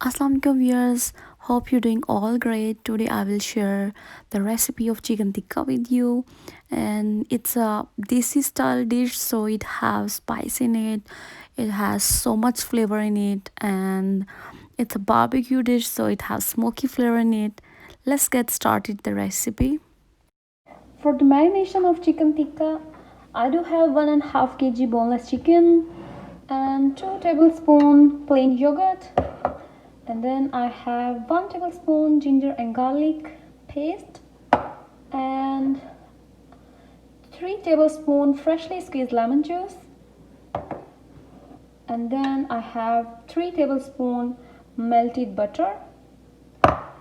Assalamualaikum viewers, hope you're doing all great. Today I will share the recipe of chicken tikka with you, and it's a desi style dish, so it has spice in it. It has so much flavor in it, and it's a barbecue dish, so it has smoky flavor in it. Let's get started the recipe. For the marination of chicken tikka, I do have 1.5 kg boneless chicken and 2 tablespoon plain yogurt, and then I have 1 tablespoon ginger and garlic paste and 3 tablespoon freshly squeezed lemon juice, and then I have 3 tablespoon melted butter.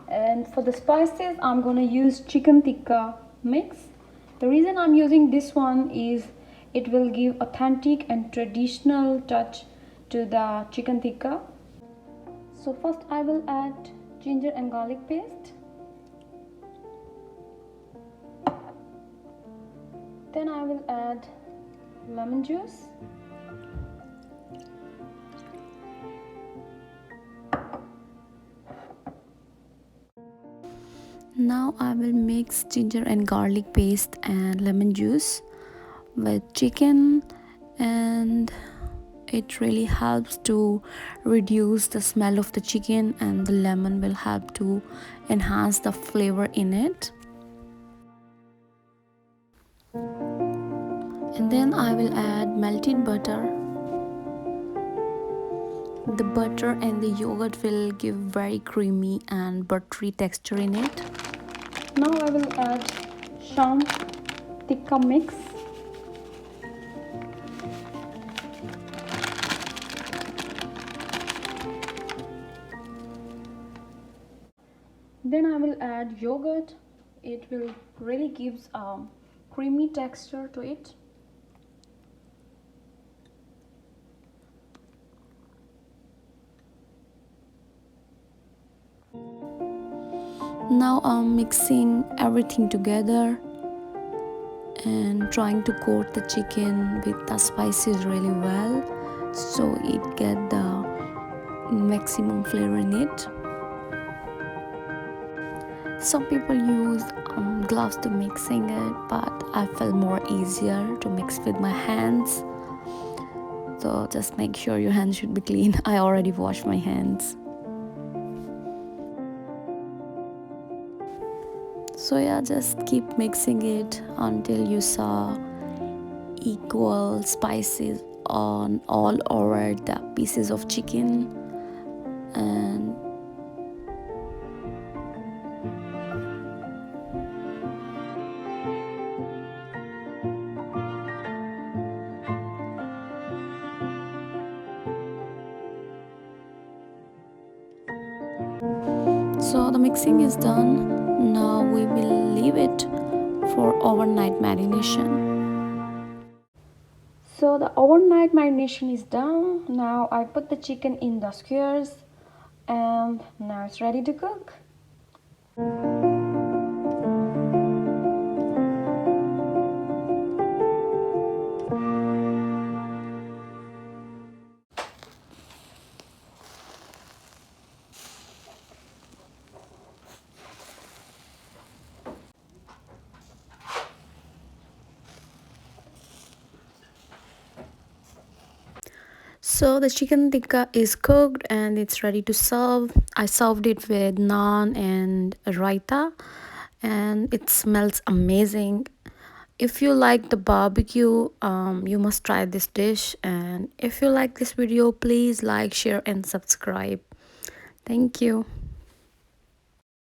And for the spices, I'm gonna use chicken tikka mix. The reason I'm using this one is it will give authentic and traditional touch to the chicken tikka. So first I will add ginger and garlic paste. Then I will add lemon juice. Now I will mix ginger and garlic paste and lemon juice with chicken, and it really helps to reduce the smell of the chicken, and the lemon will help to enhance the flavor in it. And then I will add melted butter. The butter and the yogurt will give very creamy and buttery texture in it. Now I will add sham tikka mix. Then I will add yogurt. It will really gives a creamy texture to it. Now I'm mixing everything together and trying to coat the chicken with the spices really well, so it get the maximum flavor in it. Some people use gloves to mixing it, but I felt more easier to mix with my hands. So just make sure your hands should be clean. I already washed my hands. So yeah, just keep mixing it until you saw equal spices on all over the pieces of chicken. And so the mixing is done. Now we will leave it for overnight marination. So the overnight marination is done. Now I put the chicken in the skewers, and now it's ready to cook. So the chicken tikka is cooked and it's ready to serve. I served it with naan and raita, and it smells amazing. If you like the barbecue, you must try this dish. And if you like this video, please like, share, and subscribe. Thank you.